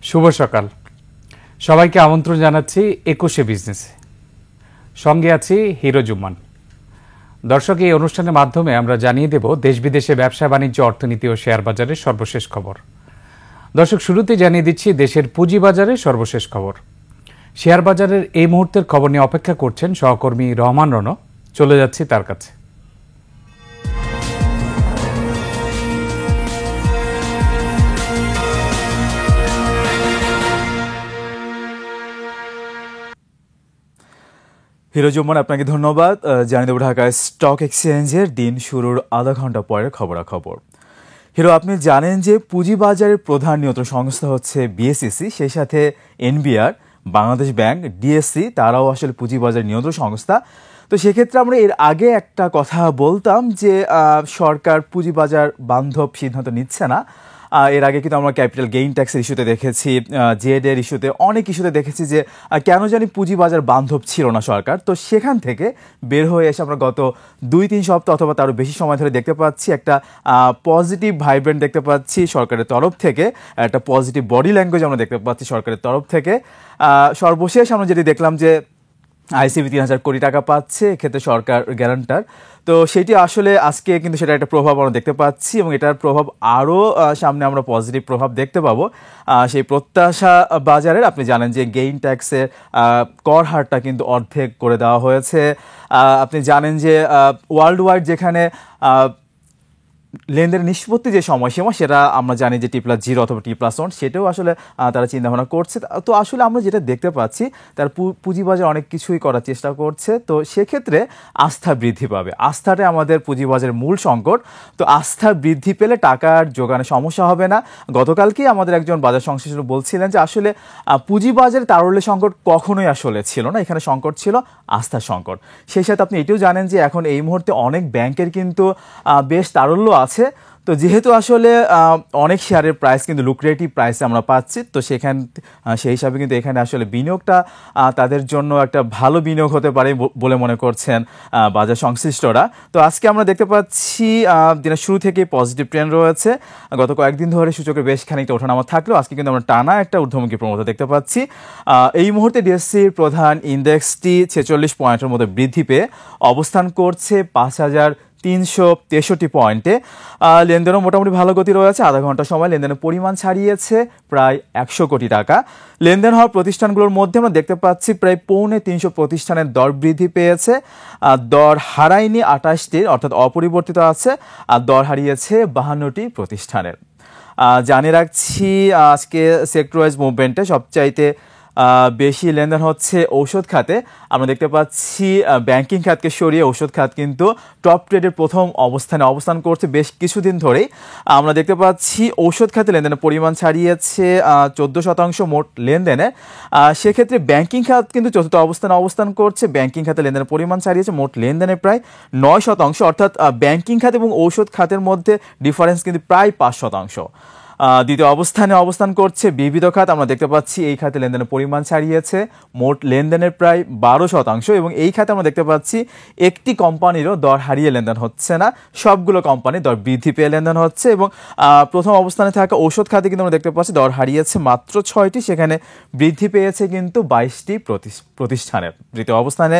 শুভ সকাল সবাইকে আমন্ত্রণ জানাচ্ছি 21 বিজনেসে। সঙ্গে আছি হিরো জুম্মান। দর্শক, এই অনুষ্ঠানের মাধ্যমে আমরা জানিয়ে দেব দেশ বিদেশে ব্যবসা বাণিজ্য, অর্থনীতি ও শেয়ার বাজারের সর্বশেষ খবর। দর্শক, শুরুতে জানিয়ে দিচ্ছি দেশের পুঁজিবাজারের সর্বশেষ খবর। শেয়ার বাজারের এই মুহূর্তের খবর নিয়ে অপেক্ষা করছেন সহকর্মী রহমান রণ। চলে যাচ্ছি তার কাছে। হিরো জুম্মান, আপনাকে ধন্যবাদ। জানিয়ে দেব ঢাকা স্টক এক্সচেঞ্জের দিন শুরুর আধা ঘন্টা পরের খবরাখবর। হিরো, আপনি জানেন যে পুঁজিবাজারের প্রধান নিয়ন্ত্রণ সংস্থা হচ্ছে বিএসইসি, সেই সাথে এনবিআর, বাংলাদেশ ব্যাংক, ডিএসসি, তারাও আসলে পুঁজিবাজার নিয়ন্ত্রণ সংস্থা। তো সেক্ষেত্রে আমরা এর আগে একটা কথা বলতাম যে সরকার পুঁজিবাজার বান্ধব সিদ্ধান্ত নিচ্ছে না। এর আগে কিন্তু আমরা ক্যাপিটাল গেইন ট্যাক্সের ইস্যুতে দেখেছি, জেড এর ইস্যুতে, অনেক ইস্যুতে দেখেছি যে কেন জানি পুঁজিবাজার বান্ধব ছিল না সরকার। তো সেখান থেকে বের হয়ে এসে আমরা গত 2-3 সপ্তাহ অথবা তারও বেশি সময় ধরে দেখতে পাচ্ছি একটা পজিটিভ ভাইব্রেন্ট দেখতে পাচ্ছি সরকারের তরফ থেকে, একটা পজিটিভ বডি ল্যাঙ্গুয়েজ আমরা দেখতে পাচ্ছি সরকারের তরফ থেকে। সর্বশেষ আমরা যেটি দেখলাম যে আইসিবি 3,000 কোটি টাকা পাচ্ছে, এক্ষেত্রে সরকার গ্যারান্টার। তো সেটি আসলে আজকে কিন্তু সেটা একটা প্রভাব আমরা দেখতে পাচ্ছি এবং এটার প্রভাব আরও সামনে আমরা পজিটিভ প্রভাব দেখতে পাবো। সেই প্রত্যাশা বাজারের, আপনি জানেন যে গেইন ট্যাক্সের কর হারটা কিন্তু অর্ধেক করে দেওয়া হয়েছে। আপনি জানেন যে ওয়ার্ল্ড ওয়াইড যেখানে লেনদেনের নিষ্পত্তি যে সময়সীমা, সেটা আমরা জানি যে T+0 অথবা T+1, সেটাও আসলে তারা চিন্তাভাবনা করছে। তো আসলে আমরা যেটা দেখতে পাচ্ছি, তার পুঁজিবাজার অনেক কিছুই করার চেষ্টা করছে। তো সেক্ষেত্রে আস্থা বৃদ্ধি পাবে। আস্থাটাই আমাদের পুঁজিবাজারের মূল সংকট। তো আস্থা বৃদ্ধি পেলে টাকার যোগানে সমস্যা হবে না। গতকালকেই আমাদের একজন বাজার সংশ্লিষ্ট বলছিলেন যে আসলে পুঁজিবাজারে তারল্য সংকট কখনোই আসলে ছিল না, এখানে সংকট ছিল আস্থার সংকট। সেই সাথে আপনি এটিও জানেন যে এখন এই মুহূর্তে অনেক ব্যাংকের কিন্তু বেশ তারল্য আছে। তো যেহেতু আসলে অনেক শেয়ারের প্রাইস কিন্তু লুক্রেটিভ প্রাইসে আমরা পাচ্ছি, তো সেই হিসাবে কিন্তু এখানে আসলে বিনিয়োগটা তাদের জন্য একটা ভালো বিনিয়োগ হতে পারে বলে মনে করছেন বাজার সংশ্লিষ্টরা। তো আজকে আমরা দেখতে পাচ্ছি দিনের শুরু থেকে পজিটিভ ট্রেন্ড রয়েছে। গত কয়েকদিন ধরে সূচকের বেশ খানিকটা ওঠানামা থাকলেও আজকে কিন্তু আমরা টানা একটা ঊর্ধ্বমুখী প্রবণতা দেখতে পাচ্ছি। এই মুহূর্তে ডিএসসির প্রধান ইন্ডেক্সটি 46 পয়েন্টের মধ্যে বৃদ্ধি পেয়ে অবস্থান করছে 5,363 পয়েন্টে। লেনদেনও মোটামুটি ভালো গতি রয়েছে। আধা ঘন্টা সময় লেনদেনের পরিমাণ ছাড়িয়েছে প্রায় 100 কোটি টাকা। লেনদেন হওয়া প্রতিষ্ঠানগুলোর মধ্যে আমরা দেখতে পাচ্ছি প্রায় 350 প্রতিষ্ঠানের দর বৃদ্ধি পেয়েছে। দর হারায়নি 28টির, অর্থাৎ অপরিবর্তিত আছে। আর দর হারিয়েছে 52টি প্রতিষ্ঠানের। জানিয়ে রাখছি আজকে সেক্টর ওয়াইজ মুভমেন্টে সবচাইতে বেশি লেনদেন হচ্ছে ঔষধ খাতে। আমরা দেখতে পাচ্ছি ব্যাংকিং খাতকে সরিয়ে ঔষধ খাত কিন্তু টপ ট্রেডের প্রথম অবস্থানে অবস্থান করছে বেশ কিছুদিন ধরেই। আমরা দেখতে পাচ্ছি ঔষধ খাতে লেনদেনের পরিমাণ ছাড়িয়েছে 14% মোট লেনদেনে। সেক্ষেত্রে ব্যাংকিং খাত কিন্তু চতুর্থ অবস্থানে অবস্থান করছে। ব্যাংকিং খাতে লেনদেনের পরিমাণ ছাড়িয়েছে মোট লেনদেনের প্রায় 9%, অর্থাৎ ব্যাংকিং খাত এবং ঔষধ খাতের মধ্যে ডিফারেন্স কিন্তু প্রায় 5%। দ্বিতীয় অবস্থানে অবস্থান করছে বিবিধ খাত। আমরা দেখতে পাচ্ছি এই খাতে লেনদেনের পরিমাণ ছাড়িয়েছে মোট লেনদেনের প্রায় 12%, এবং এই খাতে আমরা দেখতে পাচ্ছি একটি কোম্পানিরও দর হারিয়ে লেনদেন হচ্ছে না, সবগুলো কোম্পানির দর বৃদ্ধি পেয়ে লেনদেন হচ্ছে। এবং প্রথম অবস্থানে থাকা ঔষধ খাতে কিন্তু আমরা দেখতে পাচ্ছি দর হারিয়েছে মাত্র 6টি, সেখানে বৃদ্ধি পেয়েছে কিন্তু 22টি প্রতিষ্ঠানের। তৃতীয় অবস্থানে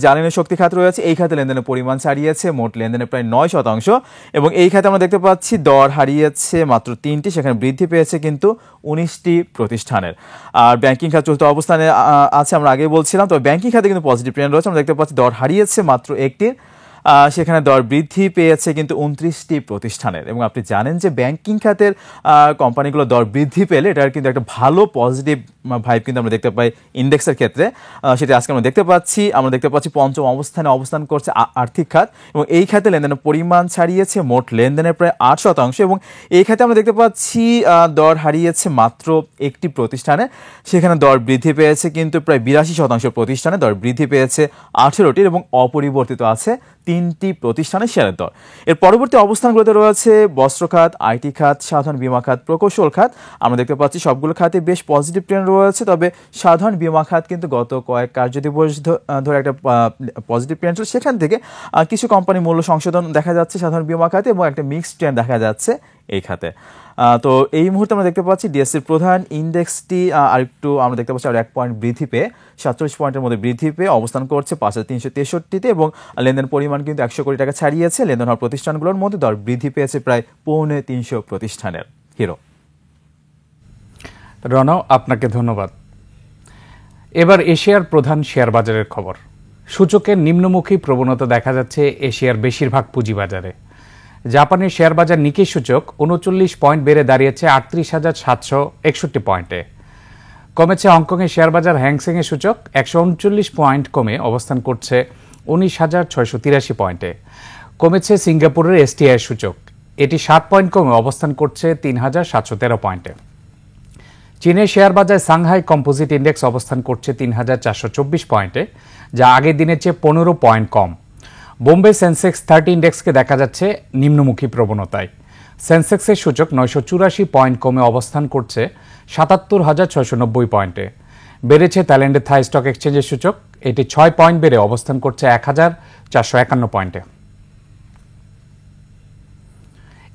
জ্বালানি শক্তি খাত রয়েছে। এই খাতে লেনদেনের পরিমাণ ছাড়িয়েছে মোট লেনদেনের প্রায় 9%, এবং এই খাতে আমরা দেখতে পাচ্ছি দর হারিয়েছে মাত্র 3টি, সেখানে বৃদ্ধি পেয়েছে কিন্তু 19টি প্রতিষ্ঠানের। আর ব্যাংকিং খাত চতুর্থ অবস্থানে আছে, আমরা আগেই বলছিলাম। তবে ব্যাংকিং খাতে কিন্তু পজিটিভ ট্রেন্ড রয়েছে। আমরা দেখতে পাচ্ছি দর হারিয়েছে মাত্র একটির, সেখানে দর বৃদ্ধি পেয়েছে কিন্তু 29টি প্রতিষ্ঠানের। এবং আপনি জানেন যে ব্যাংকিং খাতের কোম্পানিগুলো দর বৃদ্ধি পেলে এটার কিন্তু একটা ভালো পজিটিভ ভাইব কিন্তু আমরা দেখতে পাই ইন্ডেক্সের ক্ষেত্রে। সেটা আজকে আমরা দেখতে পাচ্ছি পঞ্চম অবস্থানে অবস্থান করছে আর্থিক খাত, এবং এই খাতে লেনদেনের পরিমাণ ছাড়িয়েছে মোট লেনদেনের প্রায় 8%, এবং এই খাতে আমরা দেখতে পাচ্ছি দর হারিয়েছে মাত্র একটি প্রতিষ্ঠানে, সেখানে দর বৃদ্ধি পেয়েছে কিন্তু প্রায় 82% প্রতিষ্ঠানে দর বৃদ্ধি পেয়েছে 18টির, এবং অপরিবর্তিত আছে 3টি প্রতিষ্ঠানের শেয়ারের দর। এর পরবর্তী অবস্থানগুলোতে রয়েছে বস্ত্র খাত, আইটি খাত, সাধারণ বীমা খাত, প্রকৌশল খাত। আমরা দেখতে পাচ্ছি সবগুলো খাতে বেশ পজিটিভ ট্রেন্ড রয়েছে। তবে সাধারণ বীমা খাত কিন্তু গত কয়েক কার্যদিবস ধরে একটা পজিটিভ ট্রেন্ড ছিল, সেখান থেকে কিছু কোম্পানি মূল্য সংশোধন দেখা যাচ্ছে সাধারণ বীমা খাতে, এবং একটা মিক্সড ট্রেন্ড দেখা যাচ্ছে এই খাতে। তো এই মুহূর্তে আমরা দেখতে পাচ্ছি ডিএসসির প্রধান ইন্ডেক্সটি আরেকটু আমরা দেখতে পাচ্ছি আর 1 পয়েন্ট বৃদ্ধি পেয়ে 47 পয়েন্টের মধ্যে বৃদ্ধি পেয়ে অবস্থান করছে 5363-তে এবং লেনদেন পরিমাণ কিন্তু 100 কোটি টাকা ছাড়িয়েছে। লেনদেন হওয়া প্রতিষ্ঠানগুলোর মধ্যে দর বৃদ্ধি পেয়েছে প্রায় 350 প্রতিষ্ঠানের। হিরো। রণ, আপনাকে ধন্যবাদ। এবার এশিয়ার প্রধান শেয়ার বাজারের খবর। সূচকের নিম্নমুখী প্রবণতা দেখা যাচ্ছে এশিয়ার বেশিরভাগ পুঁজিবাজারে। জাপানের শেয়ার বাজার নিকি সূচক 39 পয়েন্ট বেড়ে দাঁড়িয়েছে 38,761 পয়েন্টে। কমেছে হংকংয়ের শেয়ার বাজার হ্যাংসেংয়ের সূচক 139 পয়েন্ট কমে অবস্থান করছে 19,683 পয়েন্টে। কমেছে সিঙ্গাপুরের এসটিআই সূচক, এটি 7 পয়েন্ট কমে অবস্থান করছে 3,713 পয়েন্টে। চীনের শেয়ার বাজার সাংহাই কম্পোজিট ইন্ডেক্স অবস্থান করছে 3,424 পয়েন্টে, যা আগের দিনের চেয়ে 15 পয়েন্ট কম। বোম্বে সেন্সেক্স 30 ইন্ডেক্সকে দেখা যাচ্ছে নিম্নমুখী প্রবণতায়। সেন্সেক্সের সূচক 984 পয়েন্ট কমে অবস্থান করছে 77,690 পয়েন্টে। বেড়েছে থাইল্যান্ডের থাই স্টক এক্সচেঞ্জের সূচক, এটি 6 পয়েন্ট বেড়ে অবস্থান করছে 1,451 পয়েন্টে।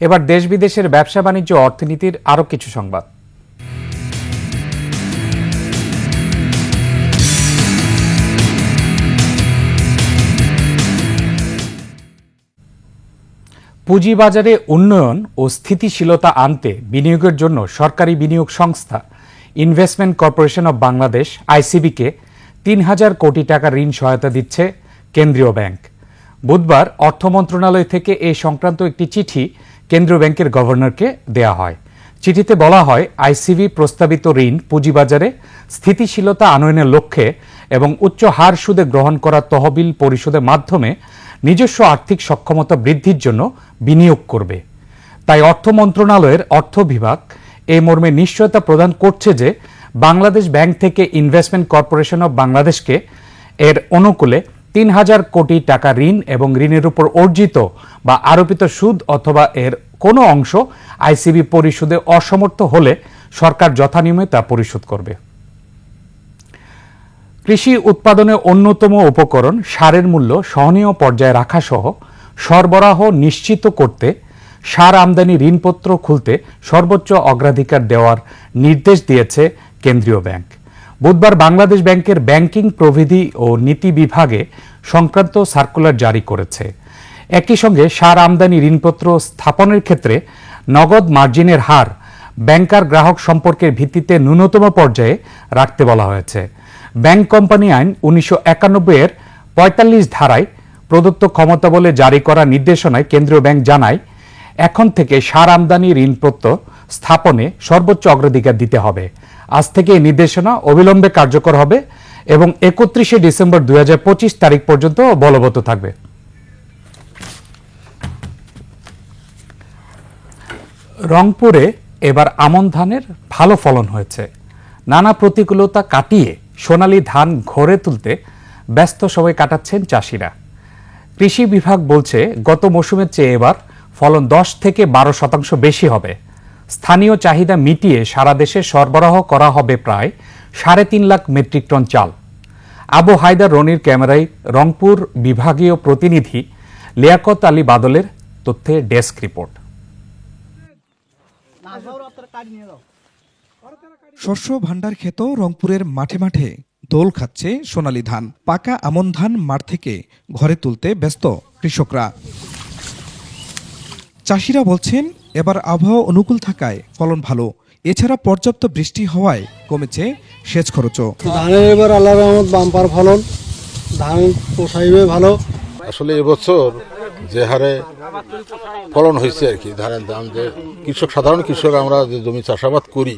এবার দেশ বিদেশের ব্যবসা বাণিজ্য অর্থনীতির আরও কিছু সংবাদ। পুঁজিবাজারে উন্নয়ন ও স্থিতিশীলতা আনতে বিনিয়োগের জন্য সরকারি বিনিয়োগ সংস্থা ইনভেস্টমেন্ট কর্পোরেশন অব বাংলাদেশ আইসিবিকে 3,000 কোটি টাকা ঋণ সহায়তা দিচ্ছে কেন্দ্রীয় ব্যাংক। বুধবার অর্থ মন্ত্রণালয় থেকে এ সংক্রান্ত একটি চিঠি কেন্দ্রীয় ব্যাংকের গভর্নরকে দেয়া হয়। চিঠিতে বলা হয়, আইসিবি প্রস্তাবিত ঋণ পুঁজিবাজারে স্থিতিশীলতা আনয়নের লক্ষ্যে এবং উচ্চ হার সুদে গ্রহণ করা তহবিল পরিশোধের মাধ্যমে নিজস্ব আর্থিক সক্ষমতা বৃদ্ধির জন্য বিনিয়োগ করবে। তাই অর্থ মন্ত্রণালয়ের অর্থ বিভাগ এই মর্মে নিশ্চয়তা প্রদান করছে যে বাংলাদেশ ব্যাংক থেকে ইনভেস্টমেন্ট কর্পোরেশন অব বাংলাদেশকে এর অনুকূলে 3,000 কোটি টাকা ঋণ এবং ঋণের উপর অর্জিত বা আরোপিত সুদ অথবা এর কোনো অংশ আইসিবি পরিশোধে অসমর্থ হলে সরকার যথানিয়মে তা পরিশোধ করবে। কৃষি উৎপাদনে অন্যতম উপকরণ সারের মূল্য সহনীয় পর্যায়ে রাখা সহ সরবরাহ নিশ্চিত করতে সার আমদানি ঋণপত্র খুলতে সর্বোচ্চ অগ্রাধিকার দেওয়ার নির্দেশ দিয়েছে কেন্দ্রীয় ব্যাংক। বুধবার বাংলাদেশ ব্যাংকের ব্যাংকিং প্রবিধি ও নীতি বিভাগে সংক্রান্ত সার্কুলার জারি করেছে। একই সঙ্গে সার আমদানি ঋণপত্র স্থাপনের ক্ষেত্রে নগদ মার্জিনের হার ব্যাংকার গ্রাহক সম্পর্কের ভিত্তিতে ন্যূনতম পর্যায়ে রাখতে বলা হয়েছে। ব্যাংক কোম্পানি আইন 1991 এর 45 ধারায় প্রদত্ত ক্ষমতা বলে জারি করা নির্দেশনায় কেন্দ্রীয় ব্যাংক জানায়, এখন থেকে সার আমদানি ঋণপত্র স্থাপনে সর্বোচ্চ অগ্রাধিকার দিতে হবে। আজ থেকে এই নির্দেশনা অবিলম্বে কার্যকর হবে এবং 31 ডিসেম্বর 2025 তারিখ পর্যন্ত বলবৎ থাকবে। রংপুরে এবার আমন ধানের ভালো ফলন হয়েছে। নানা প্রতিকূলতা কাটিয়ে সোনালী ধান ঘরে তুলতে ব্যস্ত সময় কাটাচ্ছেন চাষিরা। কৃষি বিভাগ বলছে, গত মৌসুমের চেয়ে এবার ফলন 10 থেকে 12% বেশি হবে। স্থানীয় চাহিদা মিটিয়ে সারা দেশে সরবরাহ করা হবে প্রায় 3.5 লাখ মেট্রিক টন চাল। আবু হায়দার রনির ক্যামেরায় রংপুর বিভাগীয় প্রতিনিধি লিয়াকত আলী বাদলের তথ্যে ডেস্ক রিপোর্ট। শস্য ভাণ্ডার ক্ষেত রংপুরের মাঠে মাঠে দোল খাচ্ছে সোনালী ধান। পাকা আমন ধান মাঠ থেকে ঘরে তুলতে ব্যস্ত কৃষকরা। চাষিরা বলছেন, এবার আবহাওয়া অনুকূল থাকায় ফলন ভালো। এছাড়া পর্যাপ্ত বৃষ্টি হওয়ায় কমেছে সেচ খরচও। ধানের এবার আল্লাহর রহমত বাম্পার ফলন, ধান পোষাইবে ভালো। আসলে এবছর যে হারে ফলন হয়েছে আর কি, ধানের দাম যে সাধারণ কৃষক আমরা যে জমি চাষাবাদ করি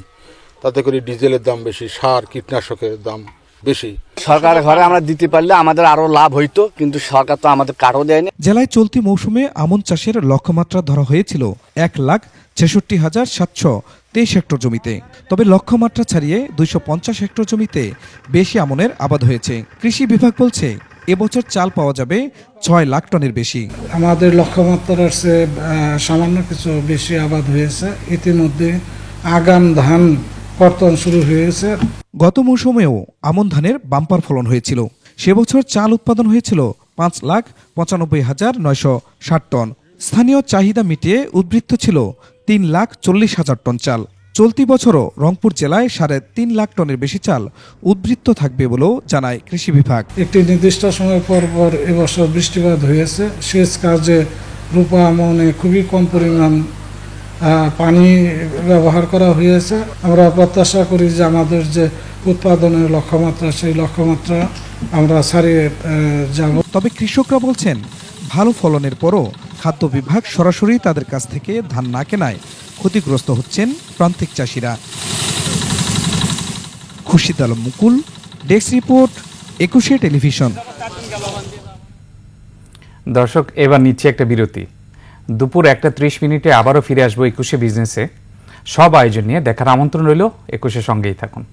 তাতে করে ডিজেলের দাম বেশি, সার কীটনাশকের দাম বেশি। সরকারের ঘরে আমরা দিতে পারলে আমাদের আরো লাভ হইতো, কিন্তু সরকার তো আমাদের কারও দেয়নি। জেলায় চলতি মৌসুমে আমন চাষের লক্ষ্যমাত্রা ধরা হয়েছিল 1,66,723 হেক্টর জমিতে। তবে লক্ষ্যমাত্রা ছাড়িয়ে 250 হেক্টর জমিতে বেশি আমনের আবাদ হয়েছে। কৃষি বিভাগ বলছে, এবছর চাল পাওয়া যাবে 6 লাখ টনের বেশি। আমাদের লক্ষ্যমাত্রার চেয়ে সামান্য কিছু বেশি আবাদ হয়েছে। ইতিমধ্যে আগাম ধান কর্তন শুরু হয়েছে। গত মৌসুমেও আমন ধানের বাম্পার ফলন হয়েছিল। সে বছর চাল উৎপাদন হয়েছিল 5,95,960 টন। স্থানীয় চাহিদা মিটিয়ে উদ্বৃত্ত ছিল 3,40,000 টন চাল। চলতি বছরও রংপুর জেলায় 3.5 লাখ টনের বেশি চাল উদ্বৃত্ত থাকবে বলেও জানায় কৃষি বিভাগ। একটি নির্দিষ্ট সময় পর পর এবছর বৃষ্টিপাত হয়েছে, সেচ কাজে রূপা আমনে খুবই কম পরিমাণ পানি ব্যবহার করা হয়েছে। আমরা প্রত্যাশা করি যে আমাদের যে উৎপাদনের লক্ষ্যমাত্রা, সেই লক্ষ্যমাত্রা আমরা ছাড়িয়ে যাব। তবে কৃষকরা বলছেন, ভালো ফলনের পরও খাদ্য বিভাগ সরাসরি তাদের কাছ থেকে ধান না কেনায় ক্ষতিগ্রস্ত হচ্ছেন প্রান্তিক চাষিরা। খুরশিদ আলম মুকুল, ডেস্ক রিপোর্ট, 21 টেলিভিশন। দর্শক, এবার নিচ্ছে একটা বিরতি। দুপুর 1:30 আবারও ফিরে আসবো 21 বিজনেসে। সব আয়োজন নিয়ে দেখার আমন্ত্রণ রইল। 21 সঙ্গেই থাকুন।